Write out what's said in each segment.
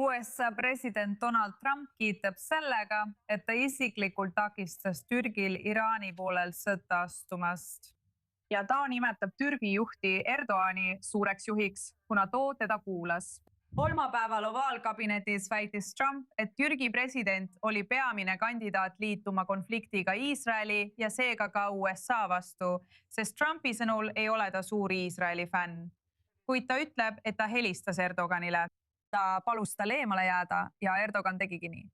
USA president Donald Trump kiitab sellega, et ta isiklikult takistas Türgil Iraani poolel sõtta astumast. Ja ta nimetab Türgi juhti Erdoğani suureks juhiks, kuna too teda kuulas. Kolmapäeval ovaalkabinetis väitis Trump, et Türgi president oli peamine kandidaat liituma konfliktiga Iisraeli ja seega ka USA vastu, sest Trumpi sõnul ei ole ta suur Iisraeli fänn. Kuid ta ütleb, et ta helistas Erdoğanile. Ta palus tal eemale jääda ja Erdoğan tegigi nii.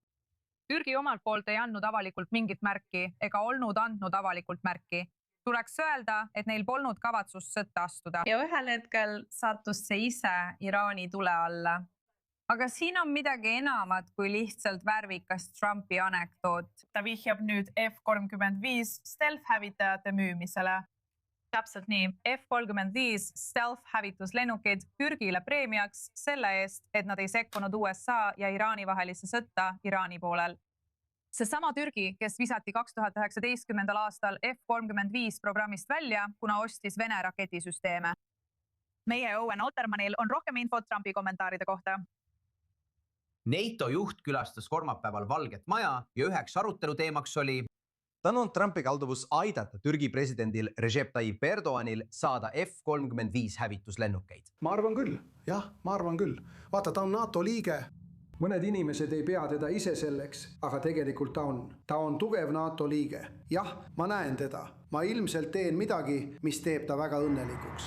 Türgi omalt poolt ei andnud avalikult mingit märki ega olnud andnud avalikult märki. Tuleks öelda, et neil polnud kavatsust sõtta astuda ja ühel hetkel sattus see ise Iraani tule alla. Aga siin on midagi enamat kui lihtsalt värvikas Trumpi anekdoot. Ta vihjab nüüd F-35 stealth-hävitajate müümisele. Täpselt nii, F-35 stealth-hävituslennukid Türgile preemiaks selle eest, et nad ei sekkunud USA ja Iraani vahelisse sõtta Iraani poolel. See sama Türgi, kes visati 2019. aastal F-35 programmist välja, kuna ostis Vene raketisüsteeme. Meie Owen Altermanil on rohkem infot Trumpi kommentaaride kohta. NATO juht külastas kolmapäeval Valget Maja ja üheks aruteluteemaks oli Donald Trumpi kalduvus aidata Türgi presidendil Recep Tayyip Erdoğanil saada F-35 hävituslennukeid. Ma arvan küll. Vaata, ta on NATO liige. Mõned inimesed ei pea teda ise selleks, aga tegelikult ta on. Ta on tugev NATO liige. Jah, ma näen teda. Ma ilmselt teen midagi, mis teeb ta väga õnnelikuks.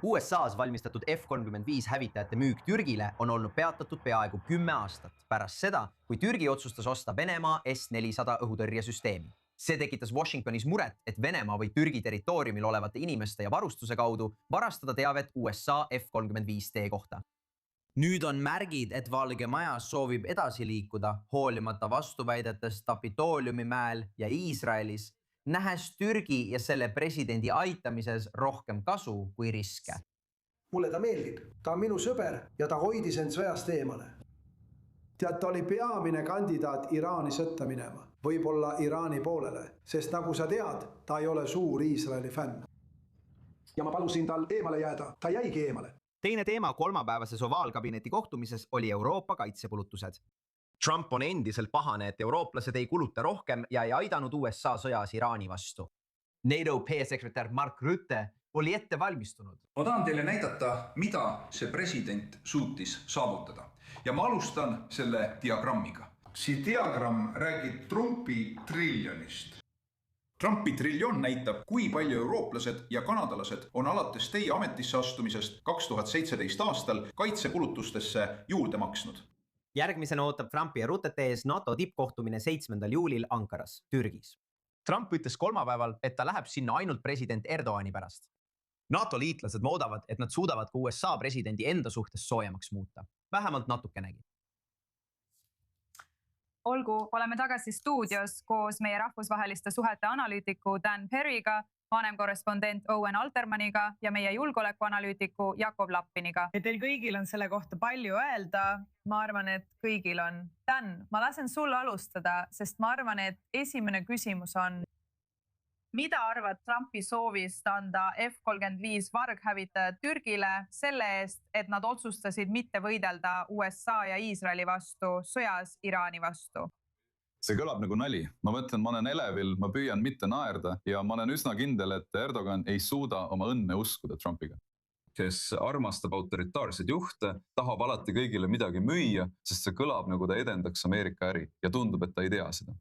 USA's valmistatud F-35 hävitajate müük Türgile on olnud peatatud peaaegu 10 aastat pärast seda, kui Türgi otsustas osta Venemaa S-400 õhutõrjesüsteemi. See tekitas Washingtonis muret, et Venemaa võib Türgi territooriumil olevate inimeste ja varustuse kaudu varastada teavet USA F-35T kohta. Nüüd on märgid, et Valge Maja soovib edasi liikuda hoolimata vastuväidetest Kapitooliumi mäel ja Iisraelis, nähes Türgi ja selle presidendi aitamises rohkem kasu kui riske. Mulle ta meeldib. Ta on minu sõber ja ta hoidis end sõjast eemale. Tead, ta oli peamine kandidaat Iraani sõtta minema, võib-olla Iraani poolele, sest nagu sa tead, ta ei ole suur Iisraeli fänn. Ja ma palusin tal eemale jääda, ta jäigi eemale. Teine teema kolmapäevases ovaalkabineti kohtumises oli Euroopa kaitsekulutused. Trump on endiselt pahane, et eurooplased ei kuluta rohkem ja ei aidanud USA sõjas Iraani vastu. NATO peasekretär Mark Rutte oli ette valmistunud. Ma tahan teile näidata, mida see president suutis saavutada. Ja ma alustan selle diagrammiga. See diagramm räägib Trumpi triljonist. Trumpi triljon näitab, kui palju eurooplased ja kanadalased on alates teie ametisse astumisest 2017 aastal kaitsekulutustesse juurde maksnud. Järgmisena ootab Trumpi ja Rutete ees NATO tippkohtumine 7. juulil Ankaras, Türgis. Trump ütles kolmapäeval, et ta läheb sinna ainult president Erdoğani pärast. NATO liitlased moodavad, et nad suudavad ka USA presidendi enda suhtes soojemaks muuta. Vähemalt natukenegi. Olgu, oleme tagasi stuudios koos meie rahvusvaheliste suhete analüütiku Dan Perryga, vanemkorrespondent Owen Altermaniga ja meie julgeolekuanalüütiku Jakov Lappiniga. Teil kõigil on selle kohta palju öelda. Ma arvan, et kõigil on. Dan, ma lasen sulle alustada, sest ma arvan, et esimene küsimus on, mida arvad Trumpi soovist anda F-35 varghävitajad Türgile selle eest, et nad otsustasid mitte võidelda USA ja Iisraeli vastu sõjas Iraani vastu? See kõlab nagu nali. Ma mõtlen, ma olen elevil, ma püüan mitte naerda ja ma olen üsna kindel, et Erdoğan ei suuda oma õnne uskuda Trumpiga. Kes armastab autoritaarseid juhte, tahab alati kõigile midagi müüa, sest see kõlab nagu ta edendaks Ameerika äri ja tundub, et ta ei tea seda.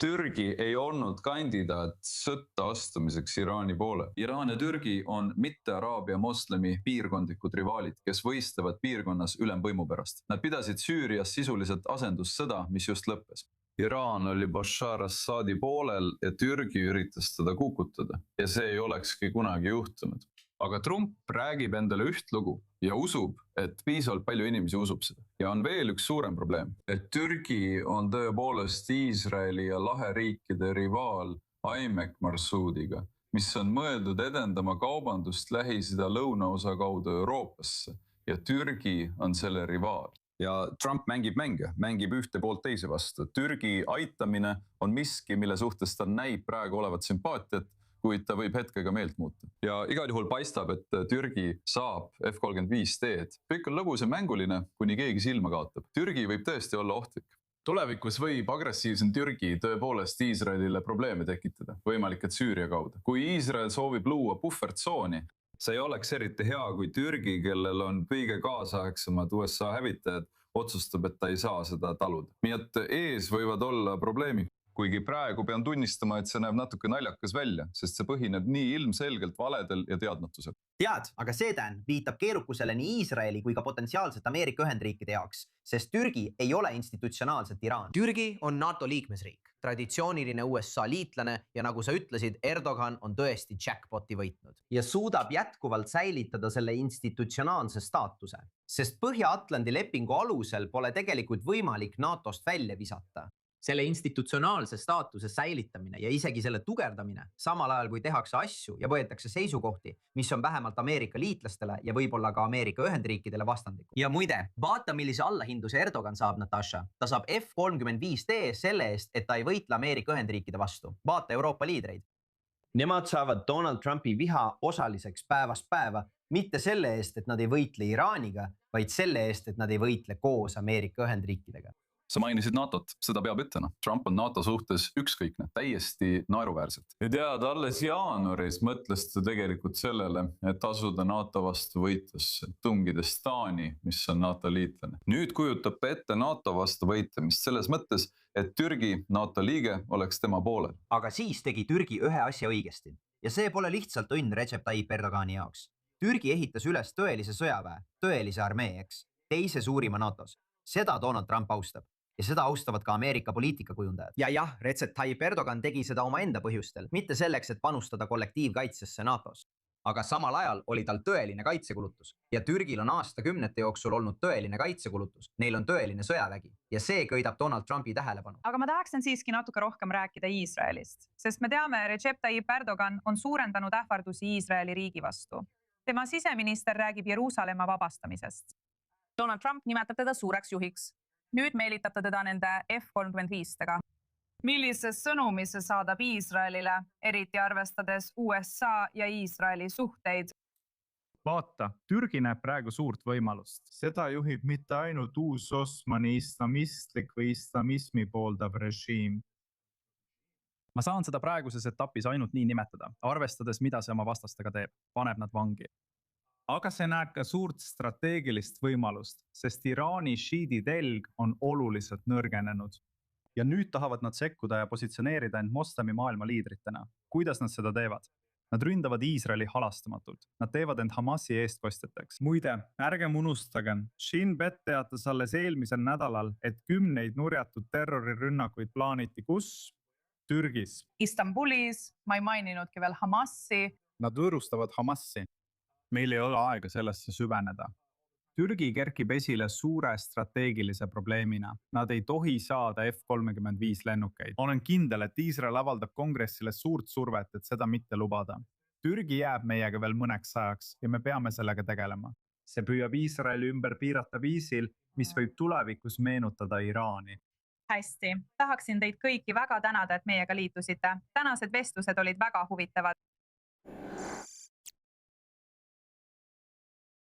Türgi ei olnud kandidaat sõtta astumiseks Iraani poole. Iraan ja Türgi on mitte-araabia moslemi piirkondlikud rivaalid, kes võistlevad piirkonnas ülemvõimu pärast. Nad pidasid Süürias sisuliselt asendussõda, mis just lõppes. Iraan oli Bashar Assadi poolel ja Türgi üritas teda kukutada ja see ei olekski kunagi juhtunud. Aga Trump räägib endale üht lugu ja usub, et piisavalt palju inimesi usub seda. Ja on veel üks suurem probleem, et Türgi on tõepoolest Iisraeli ja laheriikide rivaal Aimek Marsuudiga, mis on mõeldud edendama kaubandust Lähis-Ida lõunaosa kaudu Euroopasse ja Türgi on selle rivaal. Ja Trump mängib ühte poolt teise vastu. Türgi aitamine on miski, mille suhtes ta näib praegu olevat sümpaatiat, kuid ta võib hetkega meelt muuta. Ja igal juhul paistab, et Türgi saab F-35D-d. Kõik on lõbus ja mänguline, kuni keegi silma kaotab. Türgi võib tõesti olla ohtlik. Tulevikus võib agressiivsem Türgi tõepoolest Iisraelile probleeme tekitada, võimalik, et Süüria kaudu. Kui Iisrael soovib luua puhvertsooni, see ei oleks eriti hea, kui Türgi, kellel on kõige kaasaegsemad USA hävitajad, otsustab, et ta ei saa seda taluda. Nii et ees võivad olla probleemid. Kuigi praegu pean tunnistama, et see näeb natuke naljakas välja, sest see põhineb nii ilmselgelt valedel ja teadmatusel. Tead, aga see viitab keerukusele nii Iisraeli kui ka potentsiaalselt Ameerika Ühendriikide jaoks, sest Türgi ei ole institutsionaalselt Iraan. Türgi on NATO liikmesriik, traditsiooniline USA liitlane ja nagu sa ütlesid, Erdogan on tõesti jackpoti võitnud. Ja suudab jätkuvalt säilitada selle institutsionaalse staatuse, sest Põhja-Atlandi lepingu alusel pole tegelikult võimalik NATOst välja visata. Selle institutsionaalse staatuse säilitamine ja isegi selle tugevdamine, samal ajal kui tehakse asju ja võetakse seisukohti, mis on vähemalt Ameerika liitlastele ja võib-olla ka Ameerika Ühendriikidele vastandlikud. Ja muide, vaata millise allahindluse Erdogan saab, Natasha. Ta saab F-35D selle eest, et ta ei võitle Ameerika Ühendriikide vastu. Vaata Euroopa liidreid. Nemad saavad Donald Trumpi viha osaliseks päevast päeva, mitte selle eest, et nad ei võitle Iraaniga, vaid selle eest, et nad ei võitle koos Ameerika Ühendriikidega. Sa mainisid NATO-t, seda peab ütlema. Trump on NATO suhtes ükskõikne, täiesti naeruväärselt. Ja tead, alles jaanuaris mõtles ta tegelikult sellele, et asuda NATO vastu võitlusse, tungides Taani, mis on NATO liitlane. Nüüd kujutab ta ette NATO vastu võitlemist selles mõttes, et Türgi, NATO liige, oleks tema poolel. Aga siis tegi Türgi ühe asja õigesti. Ja see pole lihtsalt õnn Recep Tayyip Erdogani jaoks. Türgi ehitas üles tõelise sõjaväe, tõelise armee, teise suurima NATOs. Seda Donald Trump austab. Ja seda austavad ka Ameerika poliitikakujundajad. Ja jah, Recep Tayyip Erdogan tegi seda oma enda põhjustel, mitte selleks, et panustada kollektiivkaitsesse NATOs. Aga samal ajal oli tal tõeline kaitsekulutus ja Türgil on aastakümnete jooksul olnud tõeline kaitsekulutus. Neil on tõeline sõjavägi ja see köidab Donald Trumpi tähelepanu. Aga ma tahaksin siiski natuke rohkem rääkida Iisraelist, sest me teame, Recep Tayyip Erdogan on suurendanud ähvardusi Iisraeli riigi vastu. Tema siseminister räägib Jeruusalemma vabastamisest. Donald Trump nimetab teda suureks juhiks. Nüüd meelitab ta teda nende F-35-dega. Millise sõnumi see saadab Iisraelile, eriti arvestades USA ja Iisraeli suhteid? Vaata, Türgi näeb praegu suurt võimalust. Seda juhib mitte ainult uus Osmani islamistlik või islamismi pooldav režiim. Ma saan seda praeguses etapis ainult nii nimetada, arvestades, mida see oma vastastega teeb, paneb nad vangi. Aga see näeb ka suurt strateegilist võimalust, sest Iraani šiidi telg on oluliselt nõrgenenud. Ja nüüd tahavad nad sekkuda ja positsioneerida end moslemi maailma liidritena. Kuidas nad seda teevad? Nad ründavad Iisraeli halastamatult. Nad teevad end Hamasi eestkostjateks. Muide, ärgem unustagem. Shin Bet teatas alles eelmisel nädalal, et 10 nurjatud terrorirünnakuid plaaniti kus? Türgis. Istanbulis, ma ei maininudki veel Hamasi. Nad võõrustavad Hamasi. Meil ei ole aega sellesse süveneda. Türgi kerkib esile suure strateegilise probleemina. Nad ei tohi saada F-35 lennukeid. Olen kindel, et Iisrael avaldab kongressile suurt survet, et seda mitte lubada. Türgi jääb meiega veel mõneks ajaks ja me peame sellega tegelema. See püüab Iisraeli ümber piirata viisil, mis võib tulevikus meenutada Iraani. Hästi, tahaksin teid kõiki väga tänada, et meiega liitusite. Tänased vestlused olid väga huvitavad.